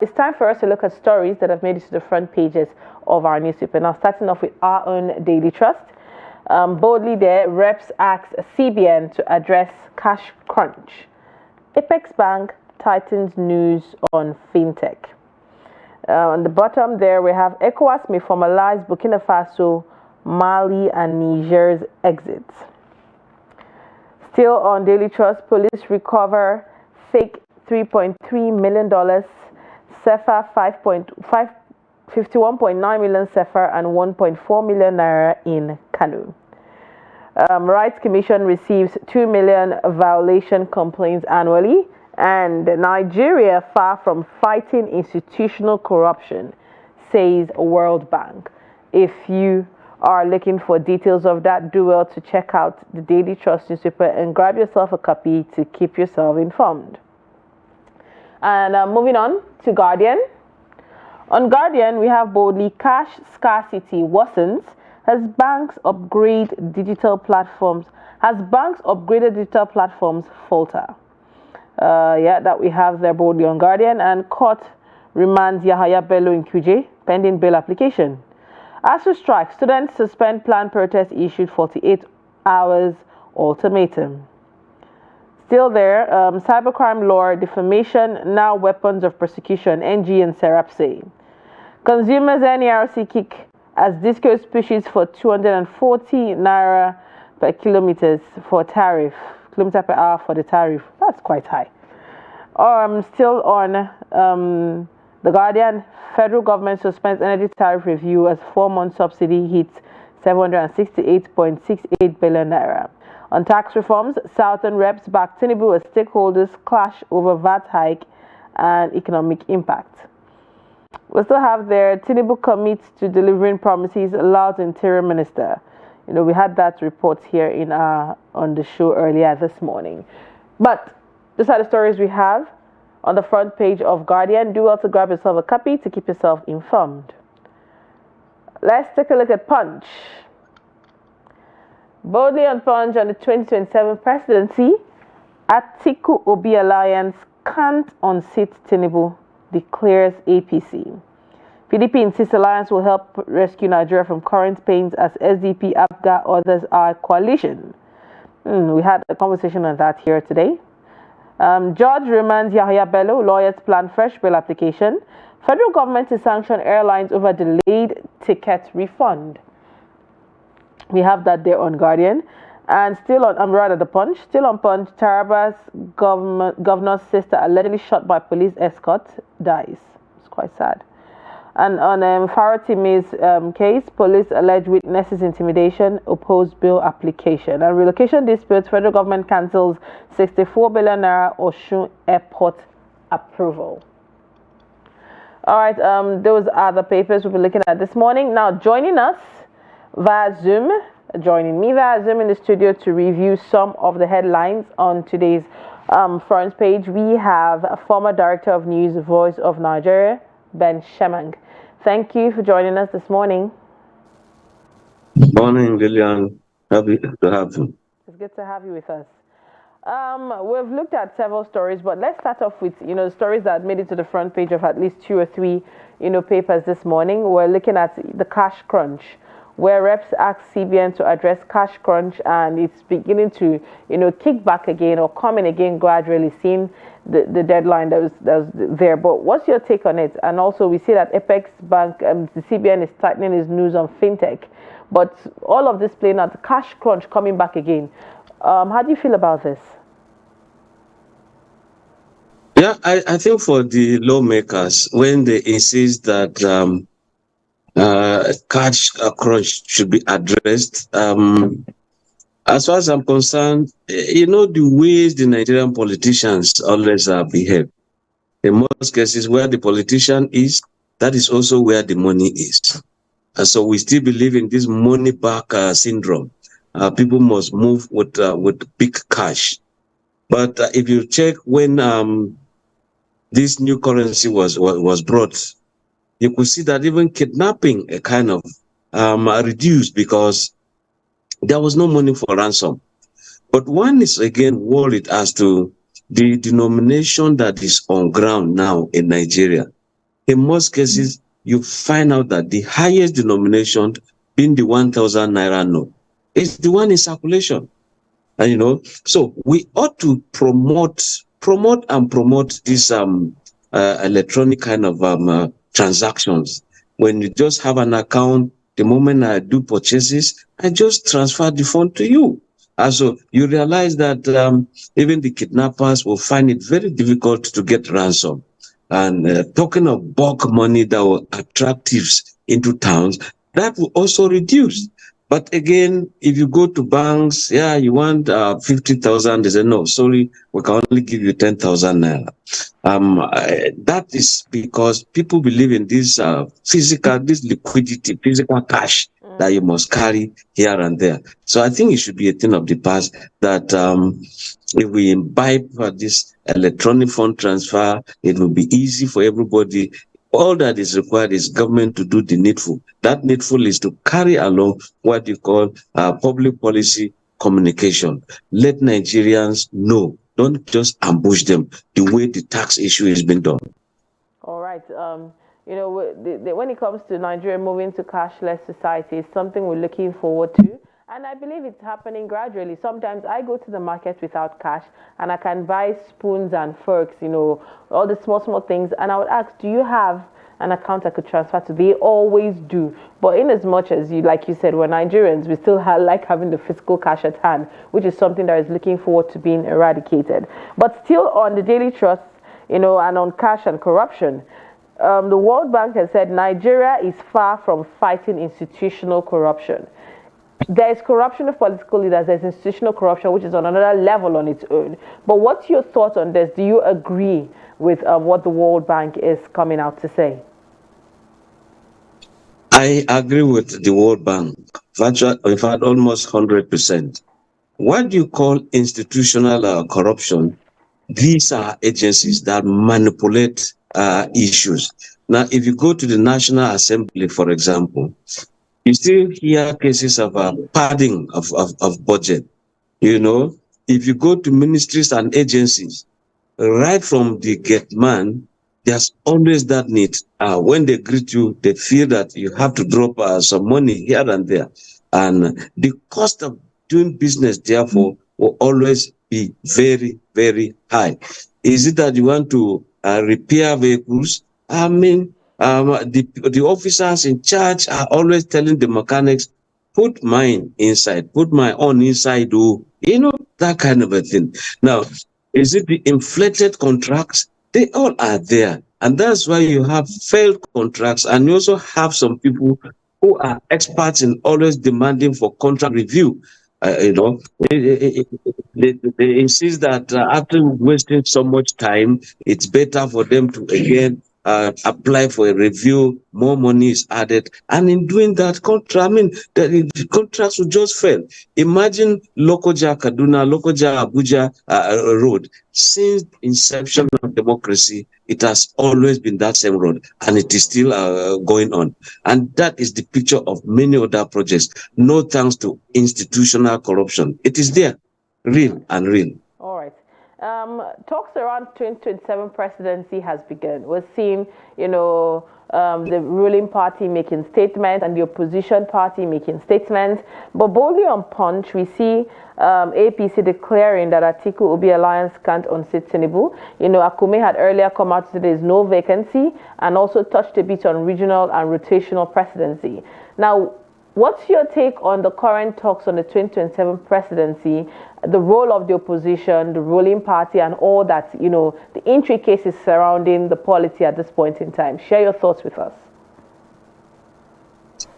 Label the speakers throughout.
Speaker 1: It's time for us to look at stories that have made it to the front pages of our newspaper. Now, starting off with our own Daily Trust. Boldly there, reps ask CBN to address cash crunch. Apex Bank tightens news on fintech. On the bottom there, we have ECOWAS may formalize Burkina Faso, Mali, and Niger's exits. Still on Daily Trust, police recover fake $3.3 million, CFA 51.9 million CFA and 1.4 million naira in Kanu. Rights Commission receives 2 million violation complaints annually, and Nigeria far from fighting institutional corruption, says World Bank. If you are looking for details of that, do well to check out the Daily Trust newspaper and grab yourself a copy to keep yourself informed. And moving on to Guardian. On Guardian, we have boldly cash scarcity worsens as banks upgrade digital platforms. Has banks upgraded digital platforms falter? That we have there boldly on Guardian. And court remands Yahaya Bello in QJ pending bail application. ASU strike, students suspend planned protest issued 48 hours ultimatum. Still there, cybercrime law, defamation, now weapons of persecution, NG and Serap say. Consumers NERC kick as disco pushes for 240 naira per kilometer for tariff, kilometer per hour for the tariff. That's quite high. Still on The Guardian, federal government suspends energy tariff review as 4-month subsidy hits 768.68 billion naira. On tax reforms, Southern reps back Tinubu as stakeholders clash over VAT hike and economic impact. We still have there, Tinubu commits to delivering promises, allows interim minister. We had that report here on the show earlier this morning. But these are the stories we have on the front page of Guardian. Do well to grab yourself a copy to keep yourself informed. Let's take a look at Punch. Boldly on Punch on the 2027 presidency, Atiku Obi alliance can't unseat Tinubu, declares APC. PDP insists alliance will help rescue Nigeria from current pains as SDP, APGA, others are coalition. We had a conversation on that here today. Judge remands Yahaya Bello, lawyers plan fresh bail application. Federal government to sanction airlines over delayed ticket refund. We have that there on Guardian. And still on, the Punch. Still on Punch, Taraba's governor's sister allegedly shot by police escort dies. It's quite sad. And on Faratime's case, police allege witnesses intimidation, opposed bill application. And relocation disputes, federal government cancels 64 billion naira Osun airport approval. All right, those are the papers we'll be looking at this morning. Now, joining me via Zoom in the studio to review some of the headlines on today's front page, we have a former Director of News, Voice of Nigeria, Ben Shemang. Thank you for joining us this morning.
Speaker 2: Morning, Lilian. Happy to have you.
Speaker 1: It's good to have you with us. We've looked at several stories, but let's start off with the stories that made it to the front page of at least 2 or 3 papers this morning. We're looking at the cash crunch, where reps ask CBN to address cash crunch, and it's beginning to kick back again or come in again gradually, seeing the deadline that was there. But what's your take on it? And also we see that Apex Bank, the CBN is tightening its news on fintech, but all of this playing out, the cash crunch coming back again. How do you feel about this?
Speaker 2: Yeah, I think for the lawmakers, when they insist that cash crunch should be addressed, as far as I'm concerned, the ways the Nigerian politicians always behave. In most cases, where the politician is, that is also where the money is. And so we still believe in this money back syndrome. People must move with big cash. But if you check when this new currency was brought, you could see that even kidnapping kind of reduced because there was no money for ransom. But one is again worried as to the denomination that is on ground now in Nigeria. In most cases, you find out that the highest denomination, being the 1,000 naira note, is the one in circulation. And so we ought to promote this electronic kind of transactions. When you just have an account, the moment I do purchases, I just transfer the fund to you. And so you realize that even the kidnappers will find it very difficult to get ransom. And talking of bulk money that will attract thieves into towns, that will also reduce. But again, if you go to banks, you want 50,000, they say, no, sorry, we can only give you 10,000 naira. That is because people believe in this this liquidity, physical cash that you must carry here and there. So I think it should be a thing of the past that if we imbibe this electronic fund transfer, it will be easy for everybody. All that is required is government to do the needful. That needful is to carry along what you call public policy communication. Let Nigerians know. Don't just ambush them the way the tax issue is being done.
Speaker 1: All right. When it comes to Nigeria moving to cashless society, it's something we're looking forward to. And I believe it's happening gradually. Sometimes I go to the market without cash and I can buy spoons and forks, all the small things. And I would ask, do you have an account I could transfer to? They always do. But in as much as like you said, we're Nigerians, we still like having the physical cash at hand, which is something that is looking forward to being eradicated. But still on the daily trust, and on cash and corruption, the World Bank has said Nigeria is far from fighting institutional corruption. There is corruption of political leaders, there's institutional corruption, which is on another level on its own. But what's your thoughts on this? Do you agree with what the World Bank is coming out to say?
Speaker 2: I agree with the World Bank, in fact, almost 100%. What you call institutional corruption, these are agencies that manipulate issues. Now, if you go to the National Assembly, for example, you still hear cases of padding of budget. If you go to ministries and agencies, right from the gate man, there's always that need. When they greet you, they feel that you have to drop some money here and there. And the cost of doing business, therefore, will always be very, very high. Is it that you want to repair vehicles? I mean, the officers in charge are always telling the mechanics, put mine inside, put my own inside, that kind of a thing. Now, is it the inflated contracts? They all are there. And that's why you have failed contracts, and you also have some people who are experts in always demanding for contract review. They insist that after wasting so much time, it's better for them to again apply for a review, more money is added. And in doing that, the contracts will just fail. Imagine Lokoja Kaduna, Lokoja Abuja road. Since inception of democracy, it has always been that same road, and it is still going on. And that is the picture of many other projects. No thanks to institutional corruption. It is there, real and real.
Speaker 1: All right. Talks around 2027 presidency has begun. We're seeing, the ruling party making statements and the opposition party making statements. But boldly on Punch, we see APC declaring that Atiku Obi alliance can't unseat Tinubu. Akume had earlier come out to say there is no vacancy and also touched a bit on regional and rotational presidency. Now, what's your take on the current talks on the 2027 presidency, the role of the opposition, the ruling party, and all that, the intricacies surrounding the polity at this point in time? Share your thoughts with us.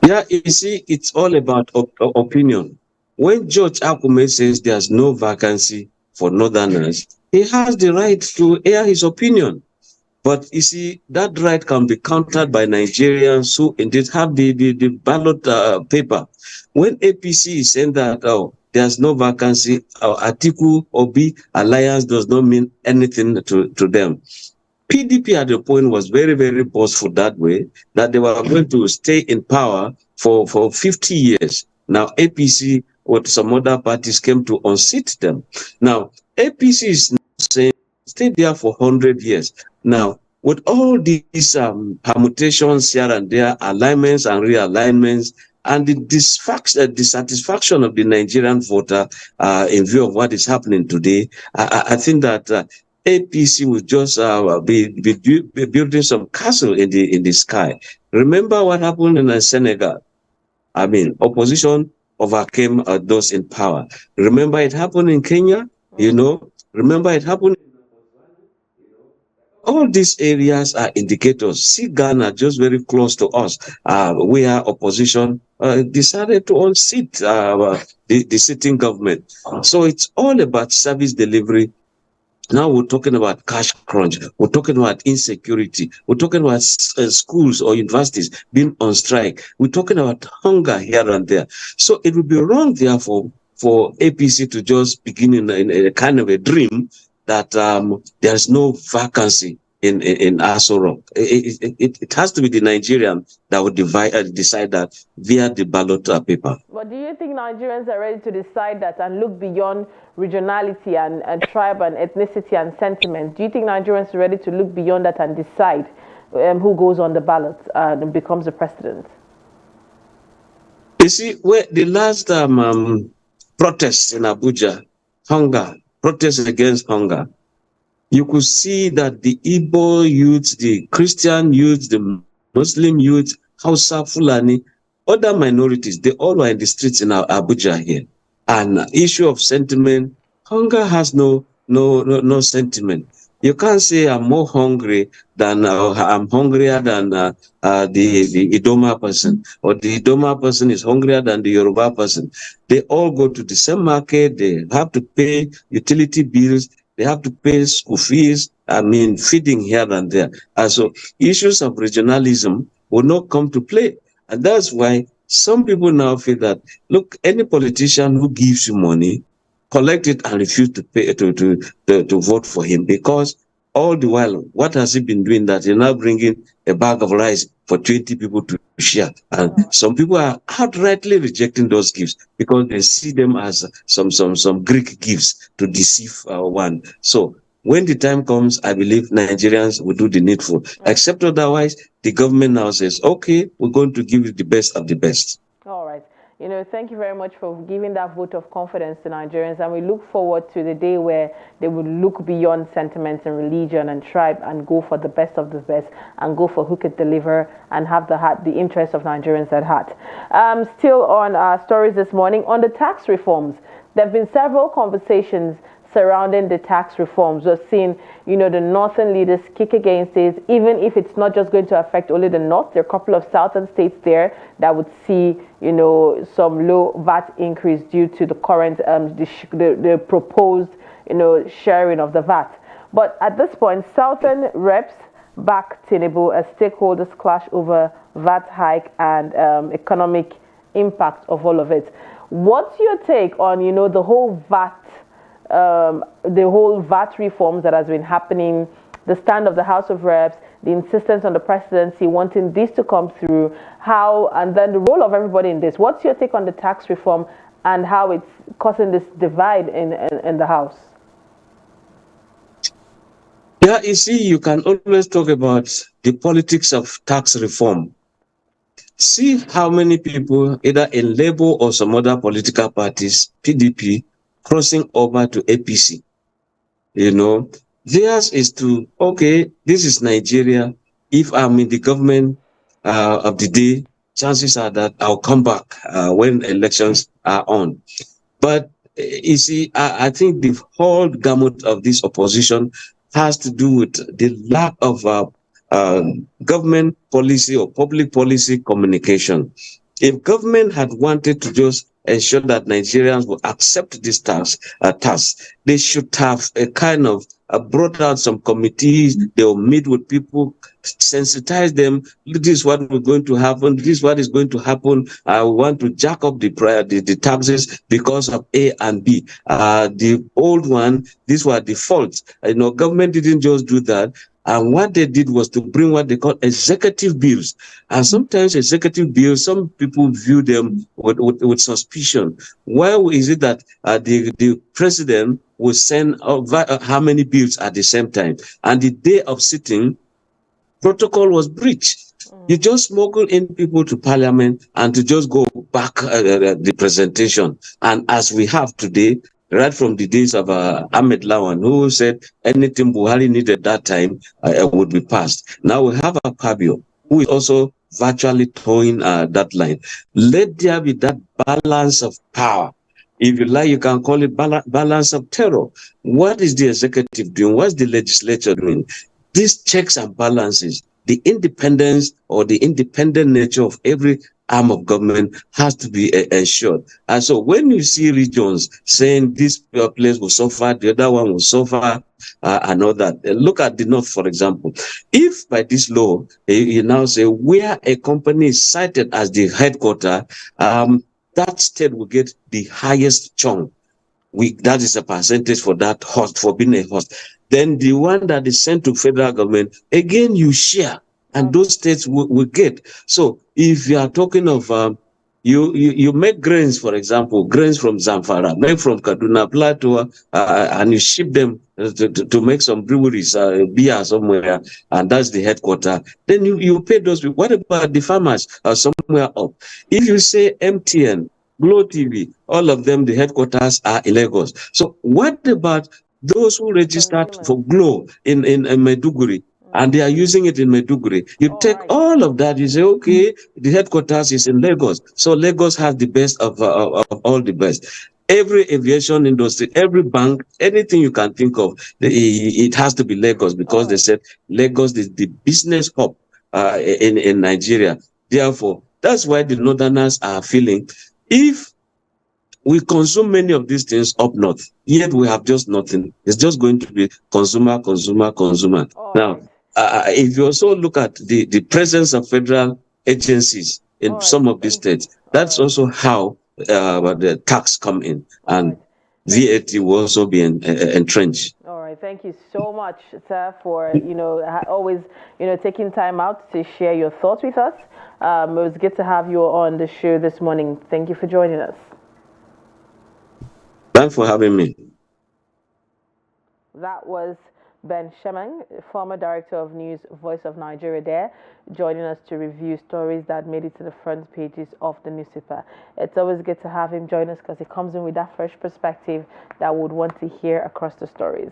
Speaker 2: Yeah, you see, it's all about opinion. When George Akume says there's no vacancy for Northerners, he has the right to air his opinion. But you see, that right can be countered by Nigerians who indeed have the ballot paper. When APC is saying that, there's no vacancy, Atiku Obi alliance does not mean anything to them. PDP at the point was very, very boastful that way, that they were going to stay in power for 50 years. Now, APC or some other parties came to unseat them. Now, APC is saying stay there for 100 years. Now, with all these permutations here and there, alignments and realignments, and the dissatisfaction of the Nigerian voter in view of what is happening today, I think that APC will just be building some castle in the sky. Remember what happened in Senegal? I mean, opposition overcame those in power. Remember it happened in Kenya, you know. Remember it happened. All these areas are indicators. See Ghana, just very close to us, where opposition decided to unseat the sitting government. So it's all about service delivery. Now we're talking about cash crunch. We're talking about insecurity. We're talking about schools or universities being on strike. We're talking about hunger here and there. So it would be wrong, therefore, for APC to just begin in a kind of a dream that there's no vacancy in Aso Rock. It has to be the Nigerian that would decide that via the ballot paper.
Speaker 1: But do you think Nigerians are ready to decide that and look beyond regionality and tribe and ethnicity and sentiment? Do you think Nigerians are ready to look beyond that and decide who goes on the ballot and becomes the president?
Speaker 2: You see, where the last protests in Abuja, protests against hunger, you could see that the Igbo youth, the Christian youth, the Muslim youth, Hausa, Fulani, other minorities, they all are in the streets in Abuja here. And issue of sentiment, hunger has no sentiment. You can't say I'm more hungry than I'm hungrier than the Idoma person, or the Idoma person is hungrier than the Yoruba person. They all go to the same market. They have to pay utility bills. They have to pay school fees. I mean, feeding here and there. And so issues of regionalism will not come to play. And that's why some people now feel that, look, any politician who gives you money, collect it and refuse to pay to vote for him, because all the while, what has he been doing that you're now bringing a bag of rice for 20 people to share? And some people are outrightly rejecting those gifts because they see them as some Greek gifts to deceive one. So when the time comes, I believe Nigerians will do the needful. Except otherwise, the government now says, okay, we're going to give you the best of the best.
Speaker 1: All right. Thank you very much for giving that vote of confidence to Nigerians, and we look forward to the day where they will look beyond sentiments and religion and tribe and go for the best of the best and go for who could deliver and have the interests of Nigerians at heart. Still on our stories this morning, on the tax reforms, there have been several conversations surrounding the tax reforms. We're seeing, the northern leaders kick against it, even if it's not just going to affect only the north. There are a couple of southern states there that would see, some low VAT increase due to the current, the proposed, sharing of the VAT. But at this point, southern reps back Tinubu as stakeholders clash over VAT hike and economic impact of all of it. What's your take on, the whole VAT reforms that has been happening, the stand of the House of Reps, the insistence on the presidency wanting this to come through, and then the role of everybody in this? What's your take on the tax reform and how it's causing this divide in the House?
Speaker 2: Yeah, you see, you can always talk about the politics of tax reform. See how many people, either in Labour or some other political parties, PDP, crossing over to APC. Theirs is to, okay, this is Nigeria. If I'm in the government of the day, chances are that I'll come back when elections are on. But you see, I think the whole gamut of this opposition has to do with the lack of government policy or public policy communication. If government had wanted to just ensure that Nigerians will accept this task, they should have a kind of brought out some committees. They will meet with people, sensitize them. This is what we're going to happen. This is what is going to happen. I want to jack up the taxes because of A and B. The old one, these were the faults. Government didn't just do that. And what they did was to bring what they call executive bills. And sometimes executive bills, some people view them with suspicion. Why is it that the president will send how many bills at the same time? And the day of sitting, protocol was breached. You just smuggle in people to parliament and to just go back the presentation. And as we have today, right from the days of Ahmed Lawan, who said anything Buhari needed that time would be passed. Now we have a Pabio, who is also virtually towing that line. Let there be that balance of power. If you like, you can call it balance of terror. What is the executive doing? What's the legislature doing? These checks and balances, the independence or the independent nature of every arm of government has to be ensured. And so when you see regions saying this place will suffer, the other one will suffer, and all that, look at the North, for example. If by this law, you now say where a company is cited as the headquarter, that state will get the highest chunk. That is a percentage for that host, for being a host. Then the one that is sent to federal government, again, you share, and those states will get. So if you are talking of, you make grains, for example, grains from Zamfara, make from Kaduna Plateau, and you ship them to make some breweries, beer somewhere, and that's the headquarter. Then you pay those people. What about the farmers somewhere up? If you say MTN, Glow TV, all of them, the headquarters are in Lagos. So what about those who registered for Glow in Maiduguri, and they are using it in Maiduguri? You take all of that, you say, okay, the headquarters is in Lagos. So Lagos has the best of all the best. Every aviation industry, every bank, anything you can think of, it has to be Lagos, because they said Lagos is the business hub in Nigeria. Therefore, that's why the Northerners are feeling, if we consume many of these things up north, yet we have just nothing. It's just going to be consumer. Now, if you also look at the presence of federal agencies in some of these states, that's also how the tax come in, and VAT will also be entrenched.
Speaker 1: All right, thank you so much, sir, for always taking time out to share your thoughts with us. It was good to have you on the show this morning. Thank you for joining us.
Speaker 2: Thanks for having me.
Speaker 1: That was Ben Shemang, former director of news, Voice of Nigeria there, joining us to review stories that made it to the front pages of the newspaper. It's always good to have him join us because he comes in with that fresh perspective that we would want to hear across the stories.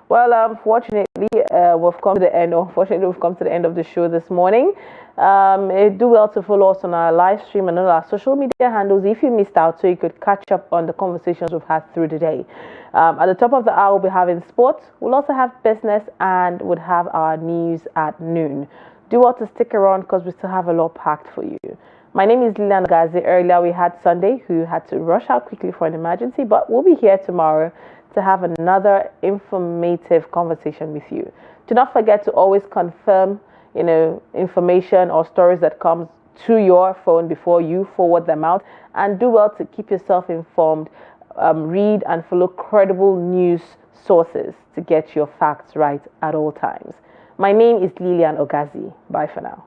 Speaker 1: Well, unfortunately, we've come to the end. Unfortunately, we've come to the end of the show this morning. Do well to follow us on our live stream and on our social media handles if you missed out, so you could catch up on the conversations we've had through the day. At the top of the hour, we'll be having sports. We'll also have business, and we'll have our news at noon. Do well to stick around because we still have a lot packed for you. My name is Lilian Ogazi. Earlier, we had Sunday, who had to rush out quickly for an emergency, but we'll be here tomorrow to have another informative conversation with you. Do not forget to always confirm, information or stories that comes to your phone before you forward them out, and do well to keep yourself informed. Read and follow credible news sources to get your facts right at all times. My name is Lilian Ogazi. Bye for now.